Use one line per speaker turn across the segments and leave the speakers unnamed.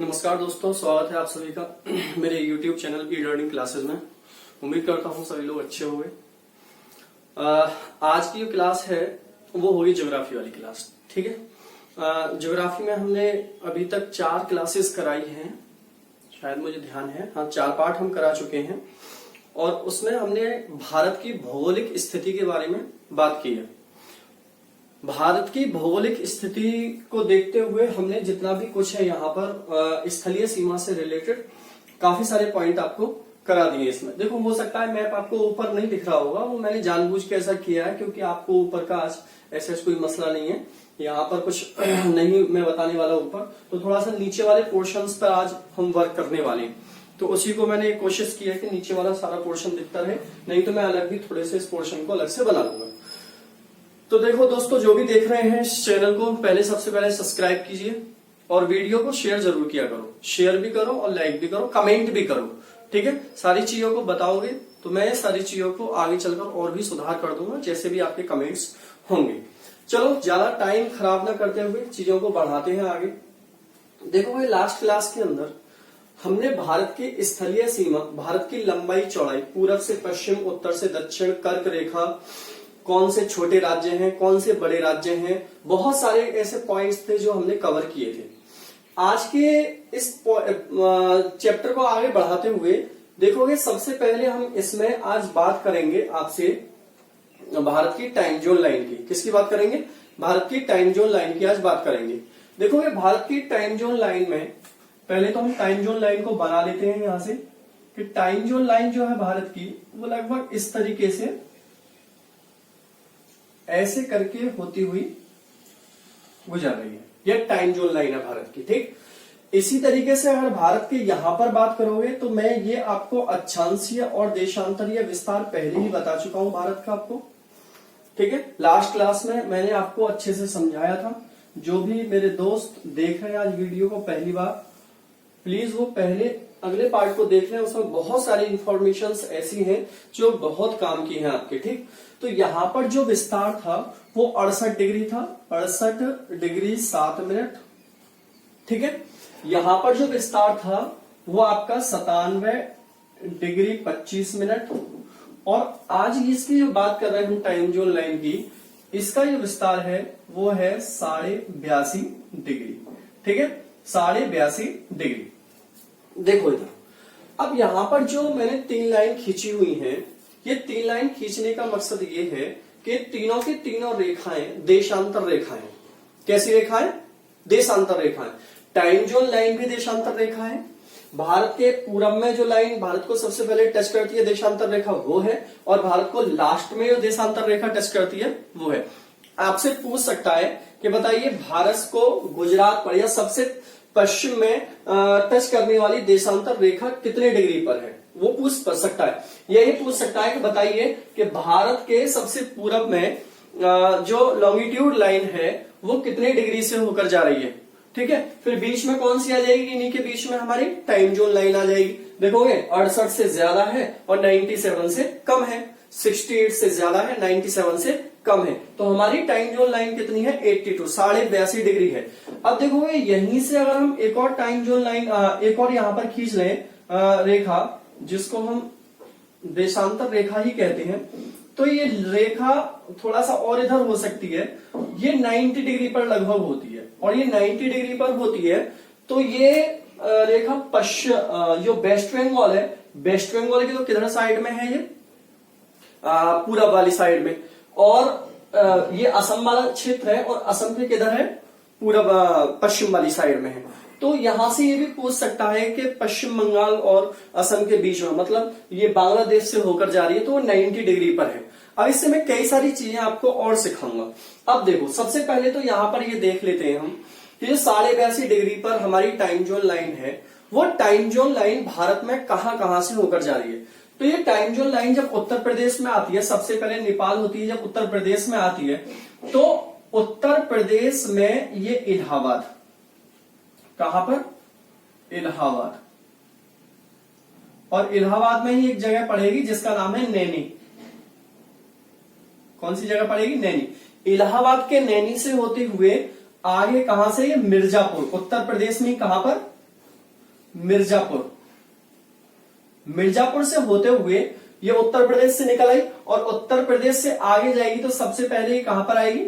नमस्कार दोस्तों, स्वागत है आप सभी का मेरे YouTube channel e learning classes में। उम्मीद करता हूँ सभी लोग अच्छे होंगे। आज की जो क्लास है वो होगी ज्योग्राफी वाली क्लास। ठीक है, ज्योग्राफी में हमने अभी तक 4 क्लासेस कराई हैं, शायद मुझे ध्यान है, हाँ 4 पार्ट हम करा चुके हैं। और उसमें हमने भारत की भौगोलिक स्थिति के बारे में बात की है। भारत की भौगोलिक स्थिति को देखते हुए हमने जितना भी कुछ है यहाँ पर स्थलीय सीमा से रिलेटेड काफी सारे पॉइंट आपको करा दिए। इसमें देखो, हो सकता है मैप आपको ऊपर नहीं दिख रहा होगा, वो मैंने जानबूझ के ऐसा किया है क्योंकि आपको ऊपर का आज ऐसा कोई मसला नहीं है, यहाँ पर कुछ नहीं मैं बताने वाला ऊपर, तो थोड़ा सा नीचे वाले पोर्शंस पर आज हम वर्क करने वाले हैं। तो उसी को मैंने कोशिश की है कि नीचे वाला सारा पोर्शन दिखता रहे, नहीं तो मैं अलग भी थोड़े से इस पोर्शन को अलग से बना लूंगा। तो देखो दोस्तों, जो भी देख रहे हैं इस चैनल को सबसे पहले सब्सक्राइब कीजिए और वीडियो को शेयर जरूर किया करो। शेयर भी करो और लाइक भी करो, कमेंट भी करो। ठीक है, सारी चीजों को बताओगे तो मैं सारी चीजों को आगे चलकर और भी सुधार कर दूंगा, जैसे भी आपके कमेंट्स होंगे। चलो, ज्यादा टाइम खराब ना करते हुए चीजों को बढ़ाते हैं आगे। देखो भाई, लास्ट क्लास के अंदर हमने भारत की स्थलीय सीमा, भारत की लंबाई चौड़ाई, पूरब से पश्चिम, उत्तर से दक्षिण, कर्क रेखा, कौन से छोटे राज्य हैं, कौन से बड़े राज्य हैं, बहुत सारे ऐसे पॉइंट्स थे जो हमने कवर किए थे। आज के इस चैप्टर को आगे बढ़ाते हुए देखोगे, सबसे पहले हम इसमें आज बात करेंगे आपसे भारत की टाइम जोन लाइन की। किसकी बात करेंगे? भारत की टाइम जोन लाइन की आज बात करेंगे। देखोगे, भारत की टाइम जोन लाइन में पहले तो हम टाइम जोन लाइन को बना लेते हैं यहां से कि टाइम जोन लाइन जो है भारत की, वो लगभग इस तरीके से ऐसे करके होती हुई गुजर रही है। यह टाइम जोन लाइन है भारत की। ठीक, इसी तरीके से अगर भारत के यहां पर बात करोगे तो मैं ये आपको अक्षांशीय और देशांतरीय विस्तार पहले ही बता चुका हूं भारत का आपको। ठीक है, लास्ट क्लास में मैंने आपको अच्छे से समझाया था। जो भी मेरे दोस्त देख रहे हैं आज वीडियो को पहली बार, प्लीज वो पहले अगले पार्ट को देख लें, उसमें बहुत सारी इंफॉर्मेशंस ऐसी हैं जो बहुत काम की हैं आपके। ठीक, तो यहां पर जो विस्तार था वो 68 डिग्री था, 68 डिग्री 7 मिनट। ठीक है, यहां पर जो विस्तार था वो आपका 97 डिग्री 25 मिनट। और आज इसकी जो बात कर रहे हैं हम टाइम जोन लाइन की, इसका जो विस्तार है वो है 82.5 डिग्री। ठीक है, 82.5 डिग्री। देखो इधर, अब यहां पर जो मैंने 3 लाइन खींची हुई हैं, ये 3 लाइन खींचने का मकसद ये है कि तीनों की तीनों रेखाएं देशांतर रेखाएं। कैसी रेखाएं? देशांतर रेखाएं। टाइम जोन लाइन भी देशांतर रेखा है। भारत के पूरब में जो लाइन भारत को सबसे पहले टच करती है देशांतर रेखा वो है, और भारत को लास्ट में जो देशांतर रेखा टच करती है वो है। आपसे पूछ सकता है कि बताइए भारत को गुजरात पर या सबसे पश्चिम में टच करने वाली देशांतर रेखा कितने डिग्री पर है, वो पूछ सकता है। यही पूछ सकता है कि बताइए कि भारत के सबसे पूरब में जो लॉन्गिट्यूड लाइन है वो कितने डिग्री से होकर जा रही है। ठीक है, फिर बीच में कौन सी आ जाएगी? इन्हीं के बीच में हमारी टाइम जोन लाइन आ जाएगी। देखोगे, 68 से ज्यादा है और 97 से कम है, 68 से ज्यादा है, 97 से कम है, तो हमारी टाइम जोन लाइन कितनी है? 82, 82.5 डिग्री है। अब देखोगे, यहीं से अगर हम एक और टाइम जोन लाइन एक और यहां पर खींच लें रेखा, जिसको हम देशांतर रेखा ही कहते हैं, तो ये रेखा थोड़ा सा और इधर हो सकती है। ये 90 डिग्री पर लगभग होती है, और ये 90 डिग्री पर होती है, तो ये रेखा पश्चिम जो वेस्ट बंगाल है, वेस्ट बंगाल की तो किधर साइड में है? ये पूरब वाली साइड में। और ये असम वाला क्षेत्र है, और असम के किधर है? पूरब पश्चिम वाली साइड में है। तो यहां से ये भी पूछ सकता है कि पश्चिम बंगाल और असम के बीच में, मतलब ये बांग्लादेश से होकर जा रही है, तो वो 90 डिग्री पर है। अब इससे मैं कई सारी चीजें आपको और सिखाऊंगा। अब देखो, सबसे पहले तो यहां पर ये देख लेते हैं हम कि जो 82.5 डिग्री पर हमारी टाइम जोन लाइन है, वो टाइम जोन लाइन भारत में कहां कहां से होकर जा रही है। तो ये टाइम जोन लाइन जब उत्तर प्रदेश में आती है, सबसे पहले नेपाल होती है, जब उत्तर प्रदेश में आती है, तो उत्तर प्रदेश में ये इलाहाबाद, कहां पर? इलाहाबाद। और इलाहाबाद में ही एक जगह पड़ेगी जिसका नाम है नैनी। कौन सी जगह पड़ेगी? नैनी। इलाहाबाद के नैनी से होते हुए आगे कहां से? ये मिर्जापुर, उत्तर प्रदेश में कहां पर? मिर्जापुर। मिर्जापुर से होते हुए ये उत्तर प्रदेश से निकल आई और उत्तर प्रदेश से आगे जाएगी तो सबसे पहले ये कहां पर आएगी?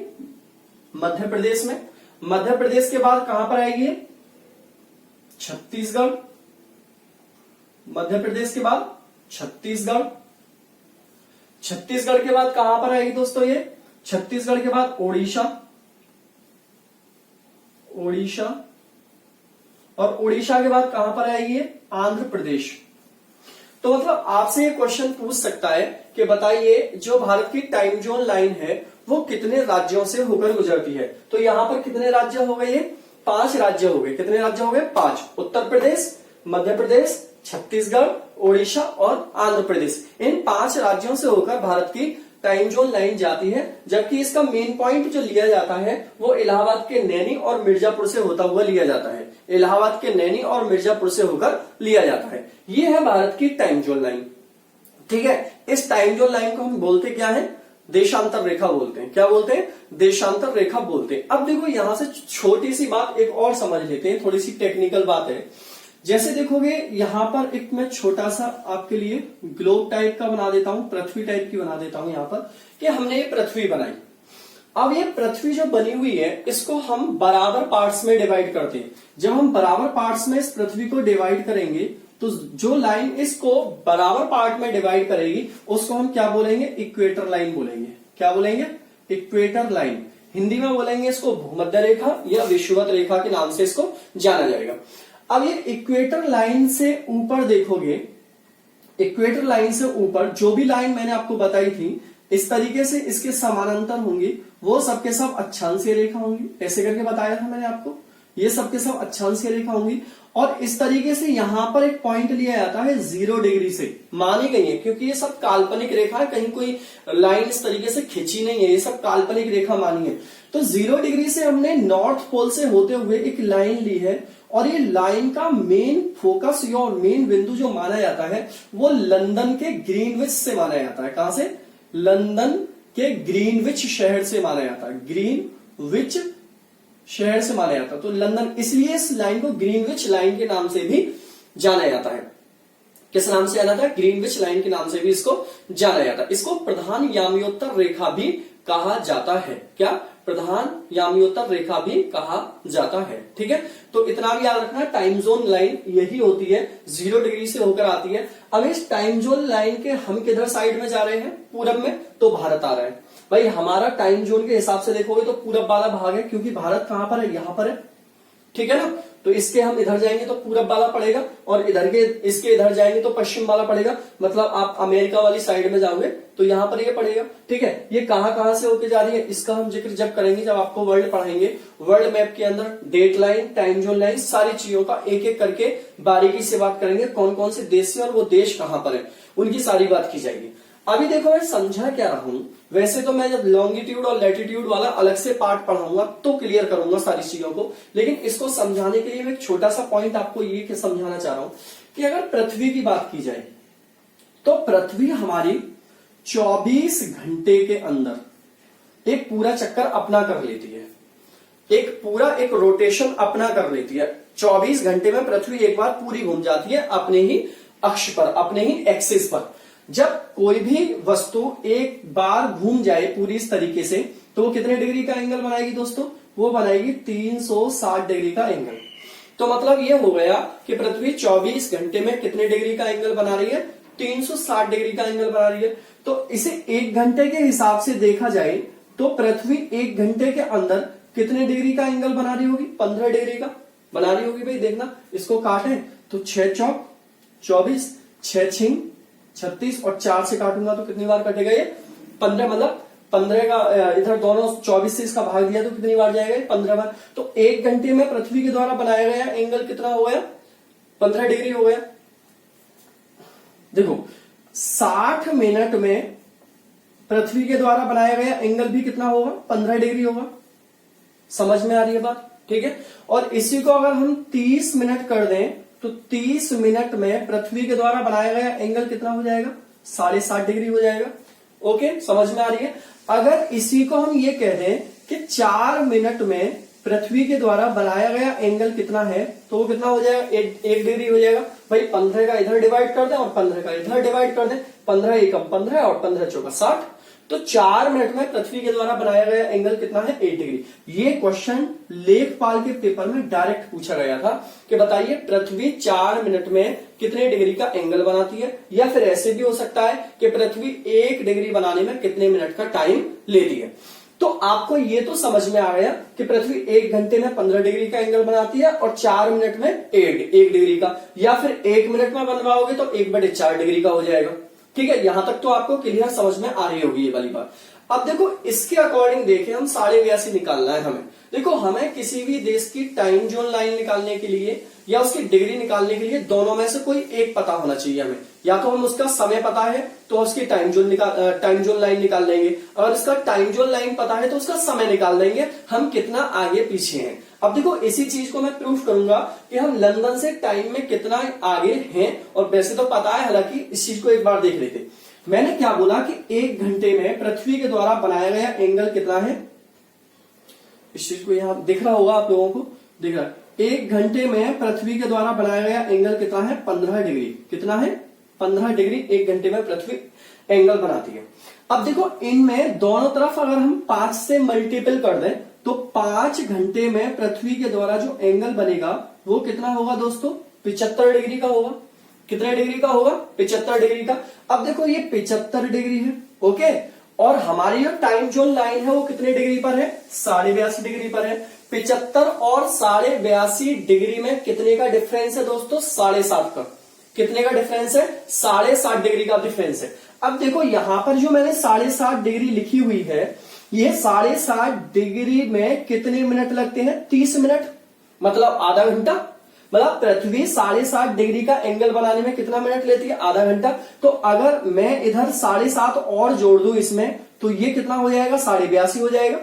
मध्य प्रदेश में। मध्य प्रदेश के बाद कहां पर आएगी? छत्तीसगढ़। मध्य प्रदेश के बाद छत्तीसगढ़। छत्तीसगढ़ के बाद कहां पर आएगी दोस्तों ये? छत्तीसगढ़ के बाद ओडिशा। ओडिशा और ओडिशा के बाद कहां पर आएगी ये? आंध्र प्रदेश। तो मतलब आपसे ये क्वेश्चन पूछ सकता है कि बताइए जो भारत की टाइम जोन लाइन है वो कितने राज्यों से होकर गुजरती है? तो यहां पर कितने राज्य हो गए? ये 5 राज्य हो गए। कितने राज्य हो गए? 5। उत्तर प्रदेश, मध्य प्रदेश, छत्तीसगढ़, ओडिशा और आंध्र प्रदेश। इन 5 राज्यों से होकर भारत की टाइम जोन लाइन जाती है, जबकि इसका मेन पॉइंट जो लिया जाता है वो इलाहाबाद के नैनी और मिर्जापुर से होता हुआ लिया जाता है। इलाहाबाद के नैनी और मिर्जापुर से होकर लिया जाता है। ये है भारत की टाइम जोन लाइन। ठीक है, इस टाइम जोन लाइन को हम बोलते क्या है? देशांतर रेखा बोलते हैं। क्या बोलते हैं? देशांतर रेखा बोलते हैं। अब देखो यहां से छोटी सी बात एक और समझ लेते हैं, थोड़ी सी टेक्निकल बात है। जैसे देखोगे यहां पर एक मैं छोटा सा आपके लिए ग्लोब टाइप का बना देता हूं, पृथ्वी टाइप की बना देता हूं यहां पर, कि हमने ये पृथ्वी बनाई। अब ये पृथ्वी जो बनी हुई है इसको हम बराबर पार्ट्स में डिवाइड करते हैं। जब हम बराबर पार्ट्स में इस पृथ्वी को डिवाइड करेंगे तो जो लाइन इसको बराबर पार्ट में डिवाइड करेगी उसको हम क्या बोलेंगे? इक्वेटर लाइन बोलेंगे। क्या बोलेंगे? Equator line. हिंदी में बोलेंगे इसको भूमध्य रेखा या विषुवत रेखा के नाम से इसको जाना जाएगा। अब ये इक्वेटर लाइन से ऊपर देखोगे, इक्वेटर लाइन से ऊपर जो भी लाइन मैंने आपको बताई थी इस तरीके से इसके समानांतर होंगी, वो सबके सब अक्षांशीय रेखा होंगी। ऐसे करके बताया था मैंने आपको, ये सबके सब अक्षांशीय रेखा होंगी। और इस तरीके से यहां पर एक पॉइंट लिया जाता है 0 डिग्री से, मानी गई है क्योंकि ये सब काल्पनिक रेखा है, कहीं कोई लाइन इस तरीके से खिंची नहीं है, ये सब काल्पनिक रेखा मानी है। तो 0 डिग्री से हमने नॉर्थ पोल से होते हुए एक लाइन ली है और ये लाइन का मेन फोकस या मेन बिंदु जो माना जाता है वो लंदन के ग्रीनविच से माना जाता है। कहां से? लंदन के ग्रीनविच शहर से माना जाता है। ग्रीनविच शहर से माना जाता है। तो लंदन, इसलिए इस लाइन को ग्रीनविच लाइन के नाम से भी जाना जाता है। किस नाम से जाना जाता है? ग्रीनविच लाइन के नाम से भी इसको जाना जाता है। इसको प्रधान यामियोत्तर रेखा भी कहा जाता है। क्या? प्रधान यामियोत्तर रेखा भी कहा जाता है। ठीक है, तो इतना भी याद रखना, टाइम जोन लाइन यही होती है, 0 डिग्री से होकर आती है। अब इस टाइम जोन लाइन के हम किधर साइड में जा रहे हैं? पूरब में, तो भारत आ रहा है। भाई हमारा टाइम जोन के हिसाब से देखोगे तो पूरब वाला भाग है, क्योंकि भारत कहां पर है? यहां पर है। ठीक है ना, तो इसके हम इधर जाएंगे तो पूरब वाला पड़ेगा और इधर के इसके इधर जाएंगे तो पश्चिम वाला पड़ेगा। मतलब आप अमेरिका वाली साइड में जाओगे तो यहां पर ये पड़ेगा। ठीक है, ये कहां से होके जा रही है इसका हम जिक्र जब करेंगे, जब आपको वर्ल्ड पढ़ाएंगे, वर्ल्ड मैप के अंदर date line, time zone line, सारी चीजों का एक एक करके बारीकी से बात करेंगे, कौन कौन से देश से और वो देश कहां पर है उनकी सारी बात की जाएगी। अभी देखो मैं समझा क्या रहा हूं, वैसे तो मैं जब लॉन्गिट्यूड और लैटिट्यूड वाला अलग से पार्ट पढ़ाऊंगा तो क्लियर करूंगा सारी चीजों को, लेकिन इसको समझाने के लिए मैं एक छोटा सा पॉइंट आपको ये समझाना चाह रहा हूं कि अगर पृथ्वी की बात की जाए तो पृथ्वी हमारी 24 घंटे के अंदर एक पूरा चक्कर अपना कर लेती है, एक रोटेशन अपना कर लेती है। 24 घंटे में पृथ्वी एक बार पूरी घूम जाती है अपने ही अक्ष पर, अपने ही एक्सिस पर। जब कोई भी वस्तु एक बार घूम जाए पूरी इस तरीके से तो वो कितने डिग्री का एंगल बनाएगी दोस्तों? वो बनाएगी 360 डिग्री का एंगल। तो मतलब ये हो गया कि पृथ्वी 24 घंटे में कितने डिग्री का एंगल बना रही है? 360 डिग्री का एंगल बना रही है। तो इसे 1 घंटे के हिसाब से देखा जाए तो पृथ्वी 1 घंटे के अंदर कितने डिग्री का एंगल बना रही होगी? 15 डिग्री का बना रही होगी। भाई देखना, इसको काटे तो 6 चौक 24, 6 छिंग 36 और 4 से काटूंगा तो कितनी बार कटेगा ये? 15, मतलब 15 का इधर दोनों 24 से इसका भाग दिया तो कितनी बार जाएगा? 15 बार। तो 1 घंटे में पृथ्वी के द्वारा बनाया गया एंगल कितना हो गया? 15 डिग्री हो गया। देखो 60 मिनट में पृथ्वी के द्वारा बनाया गया एंगल भी कितना होगा? 15 डिग्री होगा। समझ में आ रही है बात? ठीक है, और इसी को अगर हम 30 मिनट कर दें तो 30 मिनट में पृथ्वी के द्वारा बनाया गया एंगल कितना हो जाएगा? 7.5 डिग्री हो जाएगा। ओके, समझ में आ रही है? अगर इसी को हम ये कह दें कि 4 मिनट में पृथ्वी के द्वारा बनाया गया एंगल कितना है, तो वो कितना हो जाएगा, 1 डिग्री हो जाएगा। भाई 15 का इधर डिवाइड कर दें और 15 का इधर डिवाइड कर दें, 15 एकम 15 और 15 चौका 60, तो 4 मिनट में पृथ्वी के द्वारा बनाया गया एंगल कितना है, 8 डिग्री। ये क्वेश्चन लेखपाल के पेपर में डायरेक्ट पूछा गया था कि बताइए पृथ्वी 4 मिनट में कितने डिग्री का एंगल बनाती है, या फिर ऐसे भी हो सकता है कि पृथ्वी 1 डिग्री बनाने में कितने मिनट का टाइम लेती है। तो आपको ये तो समझ में आ गया कि पृथ्वी 1 घंटे में 15 डिग्री का एंगल बनाती है और 4 मिनट में 1 डिग्री का, या फिर 1 मिनट में बनवाओगे तो 1/4 डिग्री का हो जाएगा। ठीक है, यहां तक तो आपको क्लियर समझ में आ रही होगी ये वाली बात। अब देखो इसके अकॉर्डिंग देखें, हम 82.5 निकालना है हमें। देखो हमें किसी भी देश की टाइम जोन लाइन निकालने के लिए या उसकी डिग्री निकालने के लिए दोनों में से कोई एक पता होना चाहिए हमें। या तो हम उसका समय पता है तो उसकी टाइम जोन लाइन निकाल लेंगे, अगर उसका टाइम जोन लाइन पता है तो उसका समय निकाल लेंगे, हम कितना आगे पीछे हैं। अब देखो इसी चीज को मैं प्रूफ करूंगा कि हम लंदन से टाइम में कितना आगे हैं, और वैसे तो पता है, हालांकि इस चीज को एक बार देख लेते। मैंने क्या बोला कि 1 घंटे में पृथ्वी के द्वारा बनाया गया एंगल कितना है, इस चीज को यहां दिख रहा होगा आप लोगों को, दिख रहा है। 1 घंटे में पृथ्वी के द्वारा बनाया गया एंगल कितना है, 15 डिग्री। कितना है, 15 डिग्री 1 घंटे में पृथ्वी एंगल बनाती है। अब देखो इनमें दोनों तरफ अगर हम 5 से मल्टीपल कर दें तो 5 घंटे में पृथ्वी के द्वारा जो एंगल बनेगा वो कितना होगा दोस्तों, 75 डिग्री का होगा। कितने डिग्री का होगा, 75 डिग्री का। अब देखो ये 75 डिग्री है, ओके, और हमारी जो टाइम जोन लाइन है वो कितने डिग्री पर है, 82.5 डिग्री पर है। 75 और 82.5 डिग्री में कितने का डिफरेंस है दोस्तों, 7.5 का। कितने का डिफरेंस है, 7.5 डिग्री का डिफरेंस है। अब देखो यहां पर जो मैंने 7.5 डिग्री लिखी हुई है, ये 7.5 डिग्री में कितने मिनट लगते हैं, 30 मिनट, मतलब आधा घंटा। मतलब पृथ्वी 7.5 डिग्री का एंगल बनाने में कितना मिनट लेती है, आधा घंटा। तो अगर मैं इधर 7.5 और जोड़ दूं इसमें, तो ये कितना हो जाएगा, 82.5 हो जाएगा।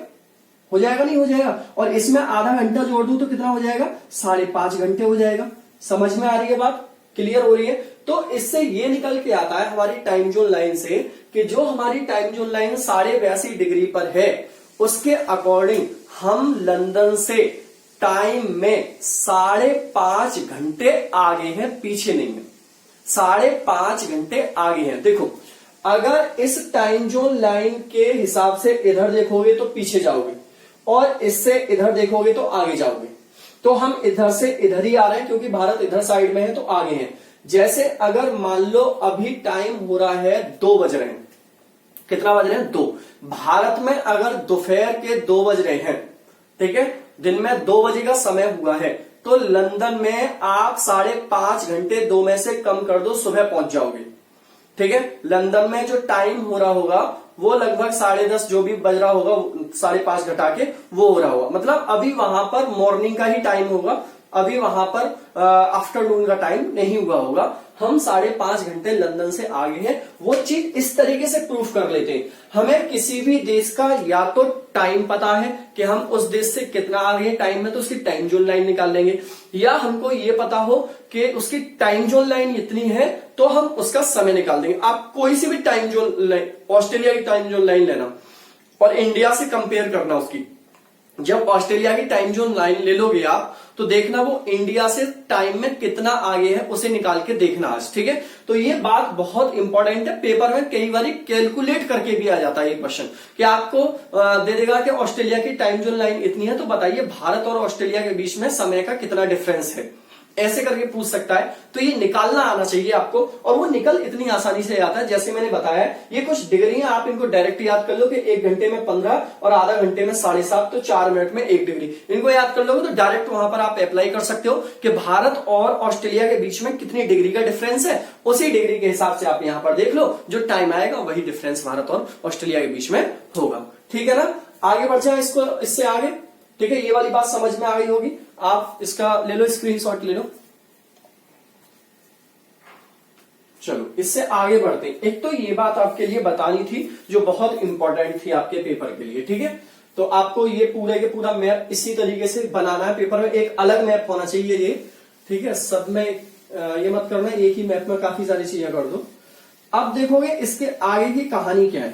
हो जाएगा नहीं हो जाएगा, और इसमें आधा घंटा जोड़ दूं तो कितना हो जाएगा, 5.5 घंटे हो जाएगा। समझ में आ रही है बात, क्लियर हो रही है। तो इससे ये निकल के आता है हमारी टाइम जोन लाइन से कि जो हमारी टाइम जोन लाइन 82.5 डिग्री पर है, उसके अकॉर्डिंग हम लंदन से टाइम में 5.5 घंटे आगे हैं, पीछे नहीं है। 5.5 घंटे आगे हैं। देखो अगर इस टाइम जोन लाइन के हिसाब से इधर देखोगे तो पीछे जाओगे, और इससे इधर देखोगे तो आगे जाओगे। तो हम इधर से इधर ही आ रहे हैं क्योंकि भारत इधर साइड में है तो आगे हैं। जैसे अगर मान लो अभी टाइम हो रहा है 2 बज रहे हैं, कितना बज रहे हैं, 2। भारत में अगर दोपहर के 2 बज रहे हैं, ठीक है, दिन में 2 बजे का समय हुआ है, तो लंदन में आप 5.5 घंटे 2 में से कम कर दो, सुबह पहुंच जाओगे। ठीक है, लंदन में जो टाइम हो रहा होगा वो लगभग 10:30 जो भी बज रहा होगा, 5.5 घटा के वो हो रहा होगा। मतलब अभी वहां पर मॉर्निंग का ही टाइम होगा, अभी वहां पर आफ्टरनून का टाइम नहीं हुआ होगा। हम 5.5 घंटे लंदन से आगे हैं। वो चीज इस तरीके से प्रूफ कर लेते हैं। हमें किसी भी देश का या तो टाइम पता है कि हम उस देश से कितना आगे हैं टाइम में, तो उसकी टाइम जोन लाइन निकाल लेंगे, या हमको ये पता हो कि उसकी टाइम जोन लाइन इतनी है तो हम उसका समय निकाल देंगे। आप कोई सी भी टाइम जोन लाइन, ऑस्ट्रेलिया की टाइम जोन लाइन लेना और इंडिया से कंपेयर करना उसकी। जब ऑस्ट्रेलिया की टाइम जोन लाइन ले लोगे आप, तो देखना वो इंडिया से टाइम में कितना आगे है, उसे निकाल के देखना आज। ठीक है, तो ये बात बहुत इंपॉर्टेंट है। पेपर में कई बार कैलकुलेट करके भी आ जाता है ये क्वेश्चन कि आपको दे देगा कि ऑस्ट्रेलिया की टाइम जोन लाइन इतनी है, तो बताइए भारत और ऑस्ट्रेलिया के बीच में समय का कितना डिफरेंस है, ऐसे करके पूछ सकता है। तो ये निकालना आना चाहिए आपको, और वो निकल इतनी आसानी से आता है। जैसे मैंने बताया ये कुछ डिग्रियां, आप इनको डायरेक्ट याद कर लो कि 1 घंटे में 15 और आधा घंटे में 7.5, तो 4 मिनट में 1 डिग्री। इनको याद कर लोगे तो डायरेक्ट वहां पर आप अप्लाई कर सकते हो कि भारत और ऑस्ट्रेलिया के बीच में कितनी डिग्री का डिफरेंस है। उसी डिग्री के हिसाब से आप यहां पर देख लो, जो टाइम आएगा वही डिफरेंस भारत और ऑस्ट्रेलिया के बीच में होगा। ठीक है ना, आगे बढ़ जाए इसको, इससे आगे। ठीक है, ये वाली बात समझ में आ गई होगी। आप इसका ले लो, स्क्रीनशॉट ले लो। चलो इससे आगे बढ़ते हैं। एक तो ये बात आपके लिए बतानी थी जो बहुत इंपॉर्टेंट थी आपके पेपर के लिए। ठीक है, तो आपको ये पूरे के पूरा मैप इसी तरीके से बनाना है। पेपर में एक अलग मैप होना चाहिए ये। ठीक है, सब में ये मत करना एक ही मैप में काफी सारी चीजें कर दो। अब देखोगे इसके आगे की कहानी क्या है।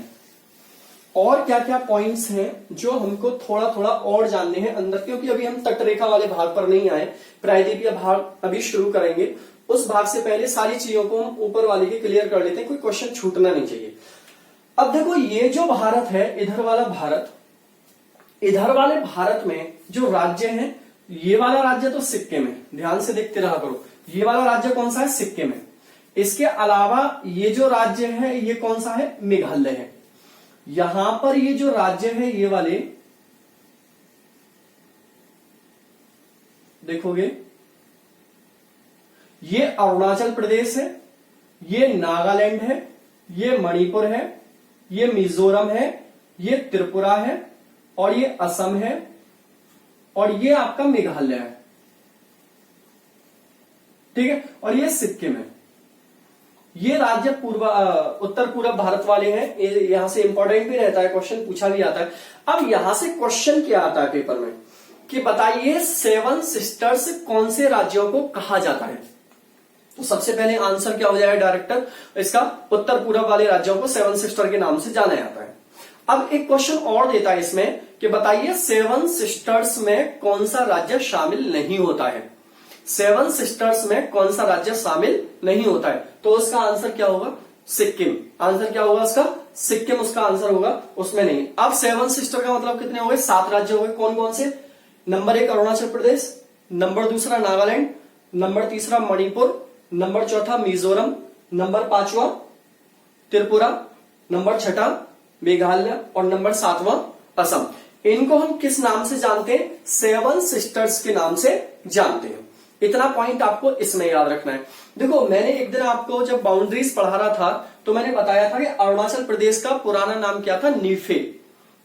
और क्या क्या पॉइंट्स हैं जो हमको थोड़ा थोड़ा और जानने हैं अंदर, क्योंकि अभी हम तटरेखा वाले भाग पर नहीं आए, प्रायद्वीपीय भाग अभी शुरू करेंगे। उस भाग से पहले सारी चीजों को हम ऊपर वाले की क्लियर कर लेते हैं, कोई क्वेश्चन छूटना नहीं चाहिए। अब देखो ये जो भारत है, इधर वाला भारत, इधर वाले भारत में जो राज्य है, ये वाला राज्य तो सिक्किम है, ध्यान से देखते रहा करो। ये वाला राज्य कौन सा है? सिक्किम है। इसके अलावा ये जो राज्य है ये कौन सा है? मेघालय है। यहां पर ये जो राज्य है ये वाले देखोगे, ये अरुणाचल प्रदेश है, ये नागालैंड है, ये मणिपुर है, ये मिजोरम है, ये त्रिपुरा है, और ये असम है, और ये आपका मेघालय है, ठीक है, और ये सिक्किम है। ये राज्य उत्तर पूर्व भारत वाले हैं। यहां से इंपॉर्टेंट भी रहता है, क्वेश्चन पूछा भी आता है। अब यहां से क्वेश्चन क्या आता है पेपर में कि बताइए 7 सिस्टर्स कौन से राज्यों को कहा जाता है? तो सबसे पहले आंसर क्या हो जाएगा डायरेक्टर, इसका उत्तर पूर्व वाले राज्यों को 7 सिस्टर के नाम से जाना जाता है। अब एक क्वेश्चन और देता है इसमें कि बताइए 7 सिस्टर्स में कौन सा राज्य शामिल नहीं होता है? 7 सिस्टर्स में कौन सा राज्य शामिल नहीं होता है? तो उसका आंसर क्या होगा? सिक्किम। आंसर क्या होगा उसका? सिक्किम उसका आंसर होगा, उसमें नहीं। अब 7 सिस्टर का मतलब कितने हो गए? 7 राज्य हो गए। कौन कौन से? Number 1 Arunachal Pradesh, number 2 Nagaland, number 3 Manipur, number 4 Mizoram, number 5 Tripura, number 6 Meghalaya, और नंबर 7 असम। इनको हम किस नाम से जानते हैं? 7 सिस्टर्स के नाम से जानते हैं। इतना पॉइंट आपको इसमें याद रखना है। देखो मैंने एक दिन आपको जब बाउंड्रीज पढ़ा रहा था तो मैंने बताया था कि अरुणाचल प्रदेश का पुराना नाम क्या था? नीफे।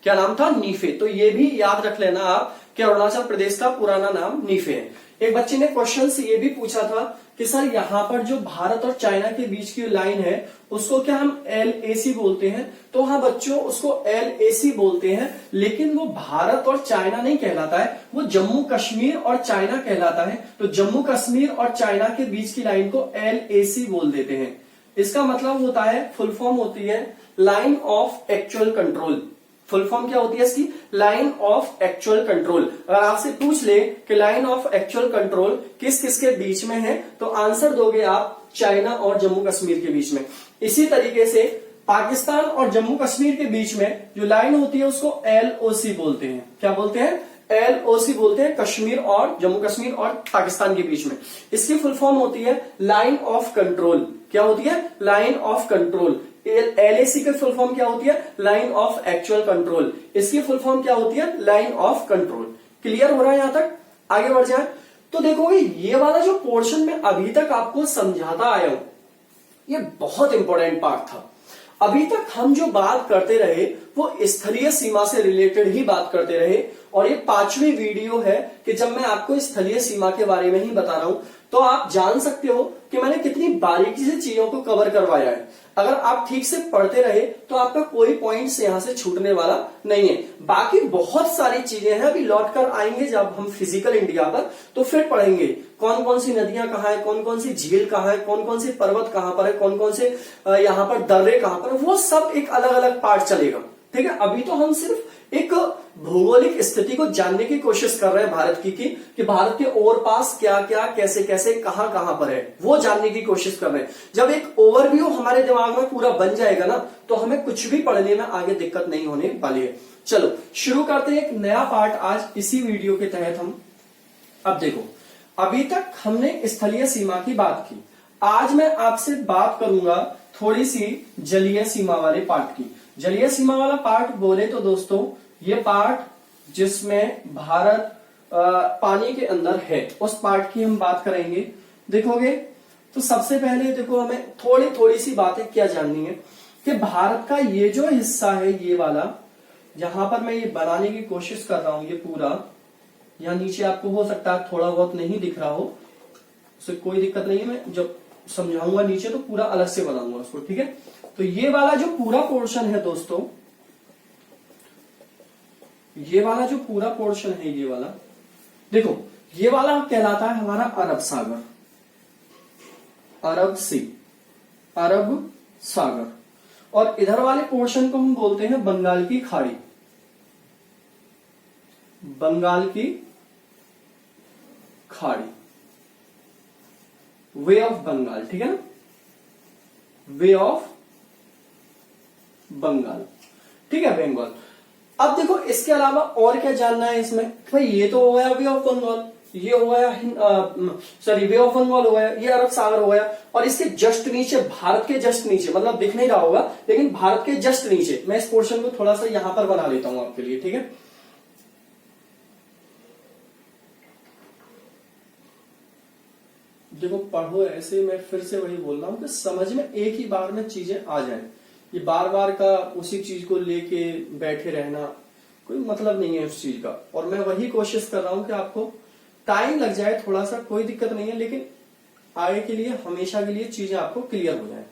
क्या नाम था? नीफे। तो ये भी याद रख लेना आप कि अरुणाचल प्रदेश का पुराना नाम नीफे है। एक बच्चे ने क्वेश्चन से ये भी पूछा था कि सर यहाँ पर जो भारत और चाइना के बीच की लाइन है उसको क्या हम LAC बोलते हैं? तो हाँ बच्चों, उसको LAC बोलते हैं, लेकिन वो भारत और चाइना नहीं कहलाता है, वो जम्मू कश्मीर और चाइना कहलाता है। तो जम्मू कश्मीर और चाइना के बीच की लाइन को LAC बोल देते हैं। इसका मतलब होता है, फुल फॉर्म होती है line of actual control. Full form क्या होती है इसकी? Line of actual control. अगर आपसे पूछ ले कि लाइन ऑफ एक्चुअल कंट्रोल किस किस के बीच में है, तो आंसर दोगे आप चाइना और जम्मू कश्मीर के बीच में। इसी तरीके से पाकिस्तान और जम्मू कश्मीर के बीच में जो लाइन होती है उसको LOC बोलते हैं। क्या बोलते हैं? LOC बोलते हैं, कश्मीर और जम्मू कश्मीर और पाकिस्तान के बीच में। इसकी फुल फॉर्म होती है लाइन ऑफ कंट्रोल। क्या होती है? Line of control. LAC की फुल फॉर्म क्या होती है? Line of actual control. इसकी फुल फॉर्म क्या होती है? Line of control. क्लियर हो रहा है यहां तक? आगे बढ़ जाए तो देखोगे ये वाला जो पोर्शन में अभी तक आपको समझाता आया हूं, ये बहुत इंपॉर्टेंट पार्ट था। अभी तक हम जो बात करते रहे वो स्थलीय सीमा से रिलेटेड ही बात करते रहे, और ये 5वीं वीडियो है कि जब मैं आपको स्थलीय सीमा के बारे में ही बता रहा हूं, तो आप जान सकते हो कि मैंने कितनी बारीकी से चीजों को कवर करवाया है। अगर आप ठीक से पढ़ते रहे तो आपका कोई पॉइंट यहां से छूटने वाला नहीं है। बाकी बहुत सारी चीजें हैं, अभी लौट कर आएंगे जब हम फिजिकल इंडिया पर, तो फिर पढ़ेंगे कौन कौन सी नदियां कहाँ है, कौन कौन सी झील कहाँ है, कौन कौन सी पर्वत कहाँ पर है, कौन कौन से यहाँ पर दर्रे कहाँ पर है, वो सब एक अलग अलग पार्ट चलेगा। ठीक है, अभी तो हम सिर्फ एक भौगोलिक स्थिति को जानने की कोशिश कर रहे हैं भारत की कि भारत के और पास क्या क्या कैसे कैसे कहां कहां पर है, वो जानने की कोशिश कर रहे हैं। जब एक ओवरव्यू हमारे दिमाग में पूरा बन जाएगा ना, तो हमें कुछ भी पढ़ने में आगे दिक्कत नहीं होने वाली है। चलो शुरू करते हैं एक नया पार्ट आज इसी वीडियो के तहत हम। अब देखो, अभी तक हमने स्थलीय सीमा की बात की, आज मैं आपसे बात करूंगा थोड़ी सी जलीय सीमा वाले पार्ट की। जलीय सीमा वाला पार्ट बोले तो दोस्तों ये पार्ट जिसमें भारत पानी के अंदर है, उस पार्ट की हम बात करेंगे। देखोगे तो सबसे पहले देखो हमें थोड़ी थोड़ी सी बातें क्या जाननी है कि भारत का ये जो हिस्सा है, ये वाला जहां पर मैं ये बनाने की कोशिश कर रहा हूं, ये पूरा यहाँ नीचे आपको हो सकता है थोड़ा बहुत नहीं दिख रहा हो, उससे कोई दिक्कत नहीं है, मैं जब समझाऊंगा नीचे तो पूरा अलग से बनाऊंगा उसको। ठीक है, तो ये वाला जो पूरा पोर्शन है दोस्तों, ये वाला जो पूरा पोर्शन है, ये वाला देखो, ये वाला कहलाता है हमारा अरब सागर, अरब सी, अरब सागर। और इधर वाले पोर्शन को हम बोलते हैं बंगाल की खाड़ी, बंगाल की खाड़ी, वे ऑफ बंगाल, ठीक है ना, वे ऑफ बंगाल, ठीक है, बंगाल। अब देखो इसके अलावा और क्या जानना है इसमें, भाई ये तो हो गया वे ऑफ बंगाल, ये हो गया सॉरी वे ऑफ बंगाल हो गया, ये अरब सागर हो गया, और इसके जस्ट नीचे, भारत के जस्ट नीचे, मतलब दिख नहीं रहा होगा लेकिन भारत के जस्ट नीचे, मैं इस पोर्शन को थोड़ा सा यहां पर बना लेता हूं आपके लिए, ठीक है। देखो पढ़ो ऐसे, मैं फिर से वही बोल रहा हूं कि समझ में एक ही बार में चीजें आ जाए, ये बार बार का उसी चीज को लेके बैठे रहना कोई मतलब नहीं है उस चीज का। और मैं वही कोशिश कर रहा हूं कि आपको टाइम लग जाए थोड़ा सा, कोई दिक्कत नहीं है, लेकिन आगे के लिए हमेशा के लिए चीजें आपको क्लियर हो जाए,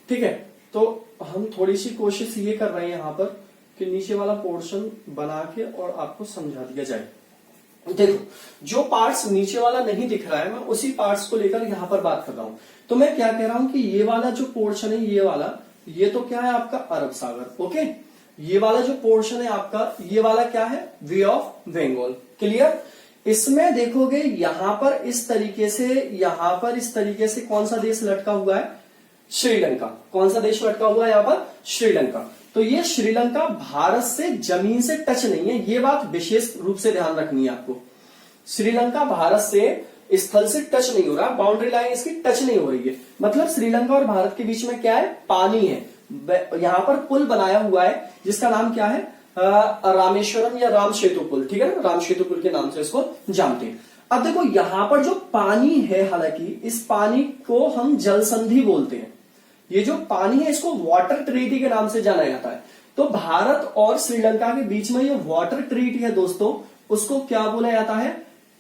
ठीक है। तो हम थोड़ी सी कोशिश ये कर रहे हैं यहां पर कि नीचे वाला पोर्शन बना के और आपको समझा दिया जाए। देखो जो पार्ट्स नीचे वाला नहीं दिख रहा है, मैं उसी पार्ट्स को लेकर यहां पर बात कर रहा हूं। तो मैं क्या कह रहा हूं कि ये वाला जो पोर्शन है, ये वाला, ये तो क्या है आपका अरब सागर, ओके। ये वाला जो पोर्शन है आपका, ये वाला क्या है, वे ऑफ बंगाल, क्लियर। इसमें देखोगे यहां पर इस तरीके से, यहां पर इस तरीके से कौन सा देश लटका हुआ है, श्रीलंका। कौन सा देश लटका हुआ है यहां पर, श्रीलंका। तो ये श्रीलंका भारत से जमीन से टच नहीं है, ये बात विशेष रूप से ध्यान रखनी है आपको। श्रीलंका भारत से स्थल से टच नहीं हो रहा, बाउंड्री लाइन इसकी टच नहीं हो रही है, मतलब श्रीलंका और भारत के बीच में क्या है, पानी है। यहां पर पुल बनाया हुआ है जिसका नाम क्या है, रामेश्वरम या राम सेतु पुल, ठीक है ना, राम सेतु पुल के नाम से इसको जानते हैं। अब देखो यहां पर जो पानी है, हालांकि इस पानी को हम जल संधि बोलते हैं, ये जो पानी है इसको वाटर ट्रीटी के नाम से जाना जाता है। तो भारत और श्रीलंका के बीच में ये वाटर ट्रीटी है दोस्तों, उसको क्या बोला जाता है,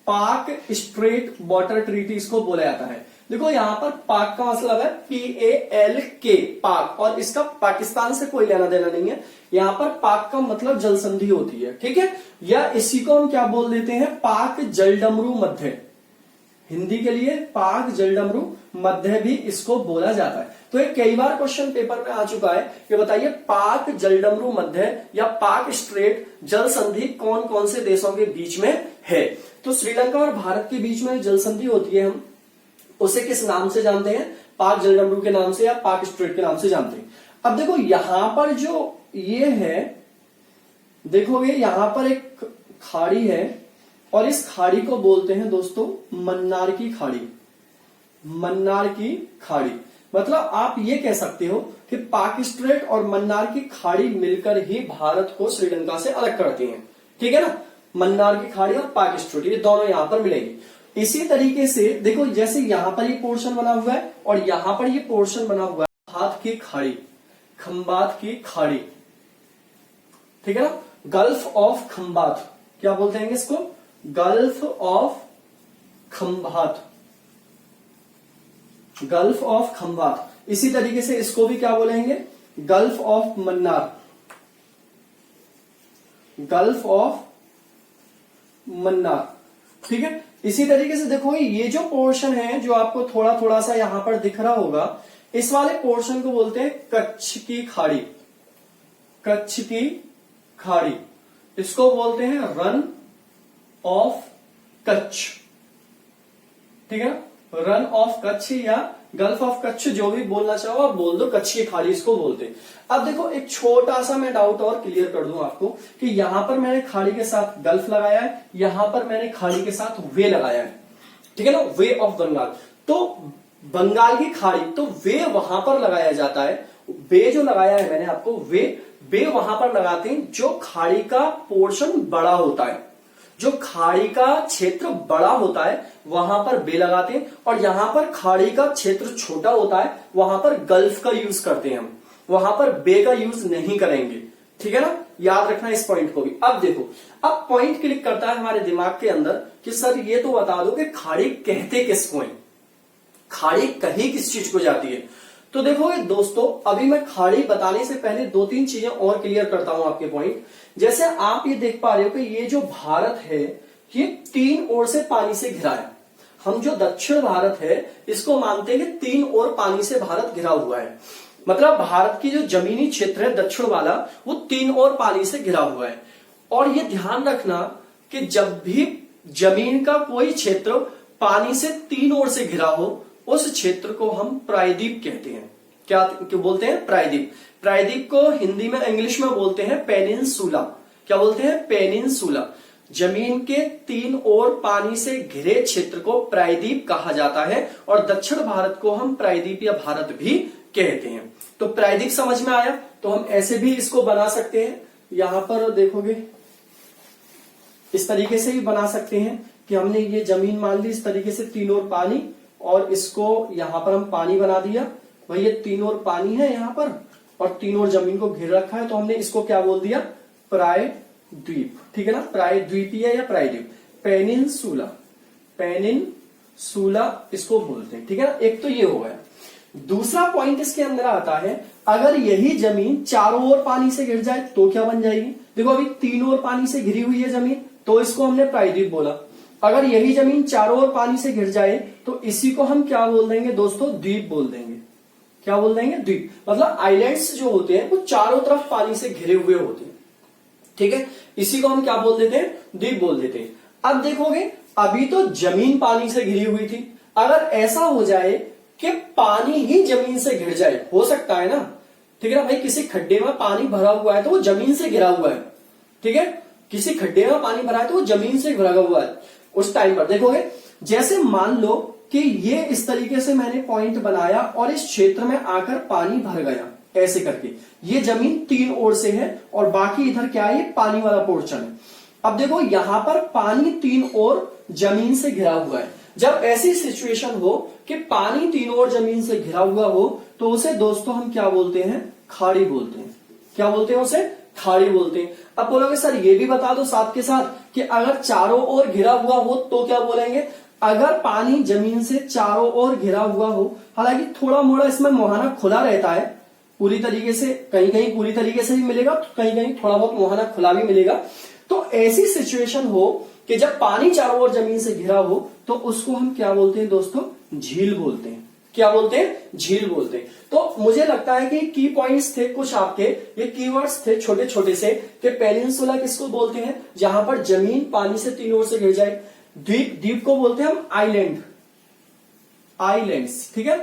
पाक स्ट्रेट वाटर ट्रीटी इसको बोला जाता है। देखो यहां पर पाक का मतलब है PALK, पाक, और इसका पाकिस्तान से कोई लेना देना नहीं है। यहां पर पाक का मतलब जल संधि होती है, ठीक है, या इसी को हम क्या बोल देते हैं, पाक जलडमरू मध्य, हिंदी के लिए पाक जलडमरू मध्य भी इसको बोला जाता है। तो ये कई बार क्वेश्चन पेपर में आ चुका है कि बताइए पाक जलडमरू मध्य या पाक स्ट्रेट जल संधि कौन कौन से देशों के बीच में है। तो श्रीलंका और भारत के बीच में जल संधि होती है, हम उसे किस नाम से जानते हैं, पाक जलडमरू के नाम से या पाक स्ट्रेट के नाम से जानते हैं। अब देखो यहां पर जो ये है, देखोगे यहां पर एक खाड़ी है और इस खाड़ी को बोलते हैं दोस्तों मन्नार की खाड़ी, मन्नार की खाड़ी। मतलब आप ये कह सकते हो कि पाक स्ट्रेट और मन्नार की खाड़ी मिलकर ही भारत को श्रीलंका से अलग करती हैं, ठीक है ना, मन्नार की खाड़ी और पाक स्ट्रेट ये दोनों यहां पर मिलेंगे। इसी तरीके से देखो जैसे यहां पर ये पोर्शन बना हुआ है और यहां पर ये पोर्शन बना हुआ है, हाथ की खाड़ी, खंबात की खाड़ी, ठीक है ना, गल्फ ऑफ खंबात, क्या बोलते हैं इसको, gulf of Khambhat, gulf of Khambhat. इसी तरीके से इसको भी क्या बोलेंगे, gulf of Mannar, gulf of Mannar, ठीक है। इसी तरीके से देखो ये जो पोर्शन है जो आपको थोड़ा थोड़ा सा यहां पर दिख रहा होगा, इस वाले पोर्शन को बोलते हैं कच्छ की खाड़ी, कच्छ की खाड़ी, इसको बोलते हैं रन ऑफ कच्छ, ठीक है, रन ऑफ कच्छ या गल्फ ऑफ कच्छ, जो भी बोलना चाहो आप बोल दो, कच्छ की खाड़ी इसको बोलते हैं। अब देखो एक छोटा सा मैं डाउट और क्लियर कर दूं आपको कि यहां पर मैंने खाड़ी के साथ गल्फ लगाया है, यहां पर मैंने खाड़ी के साथ वे लगाया है, ठीक है ना, वे ऑफ बंगाल। तो बंगाल की खाड़ी, तो वे वहां पर लगाया जाता है, वे जो लगाया है मैंने आपको, वे वहां पर लगाते हैं जो खाड़ी का पोर्शन बड़ा होता है, जो खाड़ी का क्षेत्र बड़ा होता है वहां पर बे लगाते हैं, और यहां पर खाड़ी का क्षेत्र छोटा होता है वहां पर गल्फ का यूज करते हैं हम, वहां पर बे का यूज नहीं करेंगे, ठीक है ना, याद रखना इस पॉइंट को भी। अब देखो अब पॉइंट क्लिक करता है हमारे दिमाग के अंदर कि सर ये तो बता दो कि खाड़ी कहते किसको है, खाड़ी कही किस चीज को जाती है। तो देखोगे दोस्तों अभी मैं खाड़ी बताने से पहले दो तीन चीजें और क्लियर करता हूं आपके पॉइंट। जैसे आप ये देख पा रहे हो कि ये जो भारत है ये तीन ओर से पानी से घिरा है, हम जो दक्षिण भारत है इसको मानते हैं कि तीन ओर पानी से भारत घिरा हुआ है। मतलब भारत की जो जमीनी क्षेत्र है दक्षिण वाला, वो 3 ओर पानी से घिरा हुआ है। और ये ध्यान रखना कि जब भी जमीन का कोई क्षेत्र पानी से 3 ओर से घिरा हो, उस क्षेत्र को हम प्रायद्वीप कहते हैं। क्या बोलते हैं? प्रायद्वीप। प्रायद्वीप को हिंदी में, इंग्लिश में बोलते हैं पेनिनसुला। क्या बोलते हैं? पेनिनसुला। जमीन के 3 ओर पानी से घिरे क्षेत्र को प्रायद्वीप कहा जाता है और दक्षिण भारत को हम प्रायद्वीप या भारत भी कहते हैं। तो प्रायद्वीप समझ में आया। तो हम ऐसे भी इसको बना सकते हैं, यहां पर देखोगे इस तरीके से भी बना सकते हैं कि हमने ये जमीन मान ली इस तरीके से 3 ओर पानी, और इसको यहां पर हम पानी बना दिया। भाई ये 3 ओर पानी है यहां पर और 3 ओर जमीन को घेर रखा है, तो हमने इसको क्या बोल दिया? प्रायद्वीप। ठीक है ना, प्रायद्वीपीय या प्रायद्वीप, पेनिनसुला। पेनिनसुला इसको बोलते हैं। ठीक है ना, एक तो ये हो गया। दूसरा पॉइंट इसके अंदर आता है, अगर यही जमीन चारों ओर पानी से घिर जाए तो क्या बन जाएगी? देखो अभी 3 ओर पानी से घिरी हुई है जमीन, तो इसको हमने प्रायद्वीप बोला। अगर यही जमीन चारों ओर पानी से घिर जाए तो इसी को हम क्या बोल देंगे दोस्तों? द्वीप बोल देंगे। क्या बोल देंगे? द्वीप। मतलब आइलैंड्स जो होते हैं वो चारों तरफ पानी से घिरे हुए होते हैं। ठीक है, इसी को हम क्या बोल देते हैं? द्वीप बोल देते हैं। अब देखोगे अभी तो जमीन पानी से घिरी हुई थी, अगर ऐसा हो जाए कि पानी ही जमीन से घिर जाए, हो सकता है ना, ठीक है ना भाई, किसी खड्डे में पानी भरा हुआ है तो वो जमीन से घिरा हुआ है। ठीक है, किसी खड्डे में पानी भरा है तो वो जमीन से भरा हुआ है। उस टाइम पर देखोगे, जैसे मान लो कि ये इस तरीके से मैंने पॉइंट बनाया और इस क्षेत्र में आकर पानी भर गया, ऐसे करके ये जमीन 3 ओर से है और बाकी इधर क्या है? ये पानी वाला पोर्शन है। अब देखो यहां पर पानी 3 ओर जमीन से घिरा हुआ है। जब ऐसी सिचुएशन हो कि पानी 3 ओर जमीन से घिरा हुआ हो तो उसे दोस्तों हम क्या बोलते हैं? खाड़ी बोलते हैं। क्या बोलते हैं उसे? खाड़ी बोलते हैं। अब बोलोगे सर ये भी बता दो साथ के साथ कि अगर चारों ओर घिरा हुआ हो तो क्या बोलेंगे? अगर पानी जमीन से चारों ओर घिरा हुआ हो, हालांकि थोड़ा मोड़ा इसमें मुहाना खुला रहता है, पूरी तरीके से, कहीं कहीं पूरी तरीके से भी मिलेगा, कहीं कहीं थोड़ा बहुत मुहाना खुला भी मिलेगा। तो ऐसी सिचुएशन हो कि जब पानी चारों ओर जमीन से घिरा हो तो उसको हम क्या बोलते हैं दोस्तों? झील बोलते हैं। क्या बोलते हैं? झील बोलते हैं। तो मुझे लगता है कि की पॉइंट्स थे कुछ आपके, ये कीवर्ड्स थे छोटे छोटे से, कि पेनिनसुला किसको बोलते हैं? जहां पर जमीन पानी से 3 ओर से घिर जाए। द्वीप, द्वीप को बोलते हैं हम आइलैंड, आइलैंड्स। ठीक है,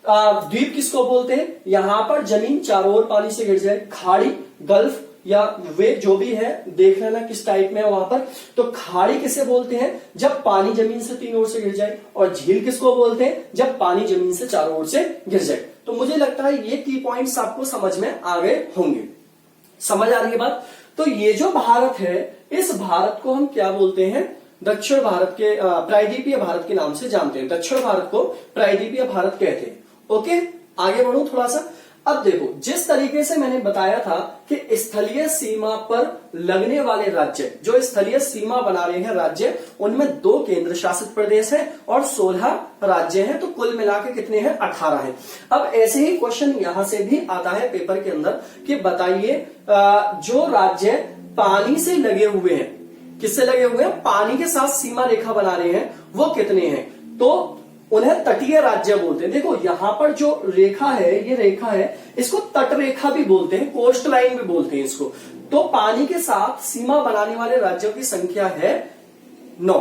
द्वीप किसको बोलते हैं? यहां पर जमीन चारों ओर पानी से घिर जाए। खाड़ी, गल्फ या वे जो भी है, देख लेना किस टाइप में है वहां पर। तो खाड़ी किसे बोलते हैं? जब पानी जमीन से 3 ओर से घिर जाए। और झील किसको बोलते हैं? जब पानी जमीन से चारों ओर से घिर जाए। तो मुझे लगता है ये की पॉइंट्स आपको समझ में आ गए होंगे। समझ आ रही है बात? तो ये जो भारत है, इस भारत को हम क्या बोलते हैं? दक्षिण भारत के, प्रायद्वीपीय भारत के नाम से जानते हैं। दक्षिण भारत को प्रायद्वीपीय भारत कहते हैं। ओके, आगे बढ़ूं थोड़ा सा। अब देखो, जिस तरीके से मैंने बताया था कि स्थलीय सीमा पर लगने वाले राज्य, जो स्थलीय सीमा बना रहे हैं राज्य, उनमें 2 केंद्र शासित प्रदेश हैं और 16 राज्य हैं। तो कुल मिलाकर कितने हैं? 18 हैं। अब ऐसे ही क्वेश्चन यहां से भी आता है पेपर के अंदर कि बताइए जो राज्य पानी से लगे हुए हैं, किससे लगे हुए हैं? पानी के साथ सीमा रेखा बना रहे हैं, वो कितने हैं? तो उन्हें तटीय राज्य बोलते हैं। देखो यहां पर जो रेखा है, ये रेखा है, इसको तट रेखा भी बोलते हैं, कोस्ट लाइन भी बोलते हैं इसको। तो पानी के साथ सीमा बनाने वाले राज्यों की संख्या है 9।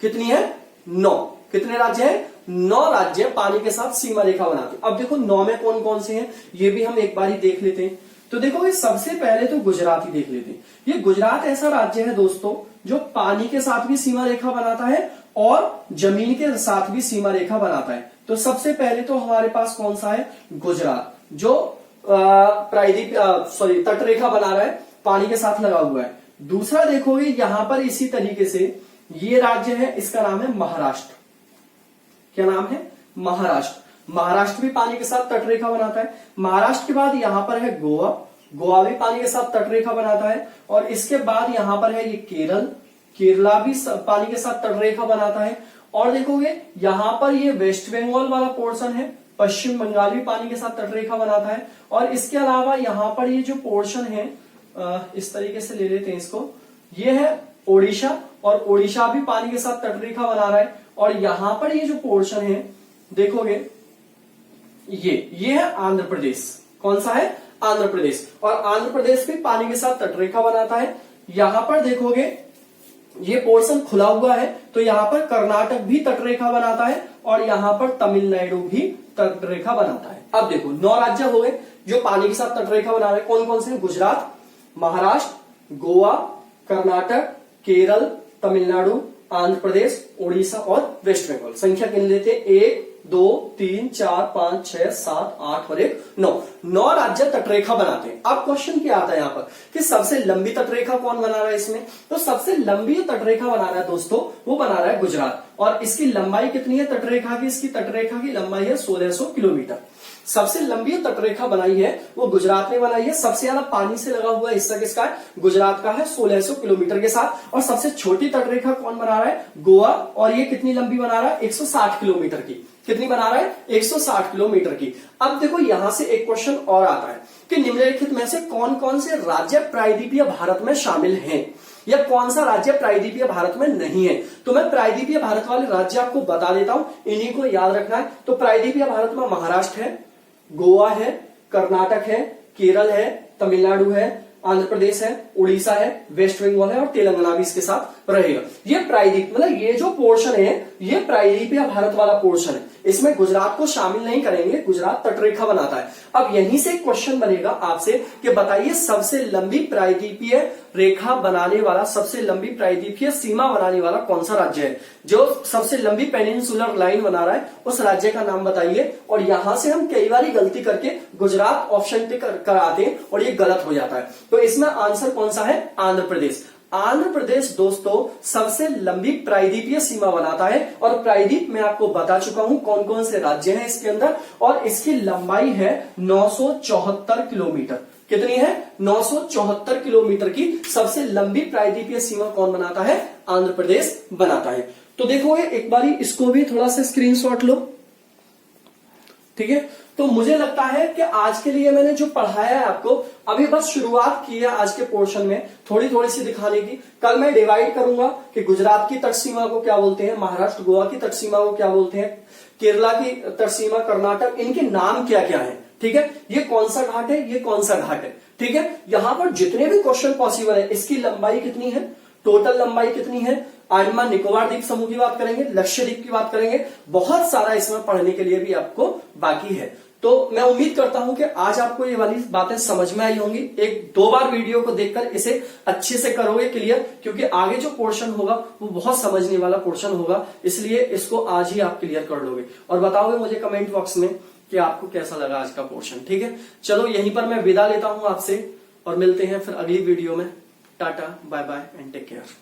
कितनी है? 9। कितने राज्य हैं? 9 राज्य पानी के साथ सीमा रेखा बनाते हैं। अब देखो 9 में कौन कौन से हैं, ये भी हम एक बार ही देख लेते हैं। तो देखो सबसे पहले तो गुजरात ही देख लेते हैं। ये गुजरात ऐसा राज्य है दोस्तों जो पानी के साथ भी सीमा रेखा बनाता है और जमीन के साथ भी सीमा रेखा बनाता है। तो सबसे पहले तो हमारे पास कौन सा है? गुजरात, जो प्रायद्वीप तट रेखा बना रहा है, पानी के साथ लगा हुआ है। दूसरा देखोगे यहां पर इसी तरीके से ये राज्य है, इसका नाम है महाराष्ट्र। क्या नाम है? महाराष्ट्र। महाराष्ट्र भी पानी के साथ तट रेखा बनाता है। महाराष्ट्र के बाद यहां पर है गोवा, गोवा भी पानी के साथ तट रेखा बनाता है। और इसके बाद यहां पर है ये केरल, केरला भी पानी के साथ तट रेखा बनाता है। और देखोगे यहां पर ये वेस्ट बंगाल वाला पोर्शन है, पश्चिम बंगाल भी पानी के साथ तट रेखा बनाता है। और इसके अलावा यहां पर ये जो पोर्शन है, इस तरीके से ले लेते हैं इसको, ये है ओडिशा, और ओडिशा भी पानी के साथ तट रेखा बना रहा है। और यहां पर ये जो पोर्शन है देखोगे, ये है आंध्र प्रदेश। कौन सा है? आंध्र प्रदेश। और आंध्र प्रदेश भी पानी के साथ तटरेखा बनाता है। यहां पर देखोगे ये पोर्शन खुला हुआ है, तो यहां पर कर्नाटक भी तटरेखा बनाता है और यहां पर तमिलनाडु भी तटरेखा बनाता है। अब देखो 9 राज्य हो गए जो पानी के साथ तटरेखा बना रहे हैं। कौन कौन से हैं? गुजरात, महाराष्ट्र, गोवा, कर्नाटक, केरल, तमिलनाडु, आंध्र प्रदेश, उड़ीसा और वेस्ट बंगाल। संख्या गिन लेते हैं, 1 2 3 4 5 6 7 8 और 1 9 राज्य तटरेखा बनाते हैं। अब क्वेश्चन क्या आता है यहां पर कि सबसे लंबी तटरेखा कौन बना रहा है इसमें? तो सबसे लंबी तटरेखा बना रहा है दोस्तों, वो बना रहा है गुजरात। और इसकी लंबाई कितनी है तटरेखा की? इसकी तटरेखा की लंबाई है 1600 किलोमीटर। सबसे लंबी तटरेखा बनाई है वो गुजरात ने बनाई है। सबसे ज्यादा पानी से लगा हुआ हिस्सा किसका है? गुजरात का है 1600 किलोमीटर के साथ। और सबसे छोटी तटरेखा कौन बना रहा है? गोवा। और ये कितनी लंबी बना रहा है? 160 किलोमीटर की। कितनी बना रहा है? 160 किलोमीटर की। अब देखो यहां से एक क्वेश्चन और आता है कि निम्नलिखित में से कौन कौन से राज्य प्रायद्वीपीय भारत में शामिल हैं, या कौन सा राज्य प्रायद्वीपीय भारत में नहीं है। तो मैं प्रायद्वीपीय भारत वाले राज्य आपको बता देता हूं, इन्हीं को याद रखना है। तो प्रायद्वीपीय भारत में महाराष्ट्र है, गोवा है, कर्नाटक है, केरल है, तमिलनाडु है, आंध्र प्रदेश है, उड़ीसा है, वेस्ट बंगाल है और तेलंगाना भी इसके साथ रहेगा। ये प्रायद्वीप मतलब ये जो पोर्शन है ये प्रायद्वीपीय भारत वाला पोर्शन है। इसमें गुजरात को शामिल नहीं करेंगे, गुजरात तटरेखा बनाता है। अब यहीं से एक क्वेश्चन बनेगा आपसे कि बताइए सबसे लंबी प्रायद्वीपीय रेखा बनाने वाला, सबसे लंबी प्रायद्वीपीय सीमा बनाने वाला कौन सा राज्य है? जो सबसे लंबी पेनिनसुलर लाइन बना रहा है उस राज्य का नाम बताइए। और यहां से हम कई बार गलती करके गुजरात ऑप्शन पे कराते हैं और ये गलत हो जाता है। तो इसमें आंसर कौन सा है? आंध्र प्रदेश। आंध्र प्रदेश दोस्तों सबसे लंबी प्रायद्वीपीय सीमा बनाता है। और प्रायद्वीप में आपको बता चुका हूं कौन कौन से राज्य हैं इसके अंदर, और इसकी लंबाई है 974 किलोमीटर। कितनी है? 974 किलोमीटर की सबसे लंबी प्रायद्वीपीय सीमा कौन बनाता है? आंध्र प्रदेश बनाता है। तो देखो एक बारी इसको भी थोड़ा सा स्क्रीनशॉट लो, ठीक है। तो मुझे लगता है कि आज के लिए मैंने जो पढ़ाया है आपको, अभी बस शुरुआत की है आज के पोर्शन में थोड़ी थोड़ी सी दिखाने की। कल मैं डिवाइड करूंगा कि गुजरात की तट सीमा को क्या बोलते हैं, महाराष्ट्र गोवा की तट सीमा को क्या बोलते हैं, केरला की तट सीमा, कर्नाटक, इनके नाम क्या क्या है, ठीक है। ये कौन सा घाट है, ये कौन सा घाट है, ठीक है। यहां पर जितने भी क्वेश्चन पॉसिबल है, इसकी लंबाई कितनी है, टोटल लंबाई कितनी है, अंडमान निकोबार द्वीप समूह की बात करेंगे, लक्षद्वीप की बात करेंगे, बहुत सारा इसमें पढ़ने के लिए भी आपको बाकी है। तो मैं उम्मीद करता हूं कि आज आपको ये वाली बातें समझ में आई होंगी। 1-2 बार वीडियो को देखकर इसे अच्छे से करोगे क्लियर, क्योंकि आगे जो पोर्शन होगा वो बहुत समझने वाला पोर्शन होगा, इसलिए इसको आज ही आप क्लियर कर लोगे। और बताओगे मुझे कमेंट बॉक्स में कि आपको कैसा लगा आज का पोर्शन, ठीक है। चलो यहीं पर मैं विदा लेता हूं आपसे और मिलते हैं फिर अगली वीडियो में। Tata, bye bye and take care.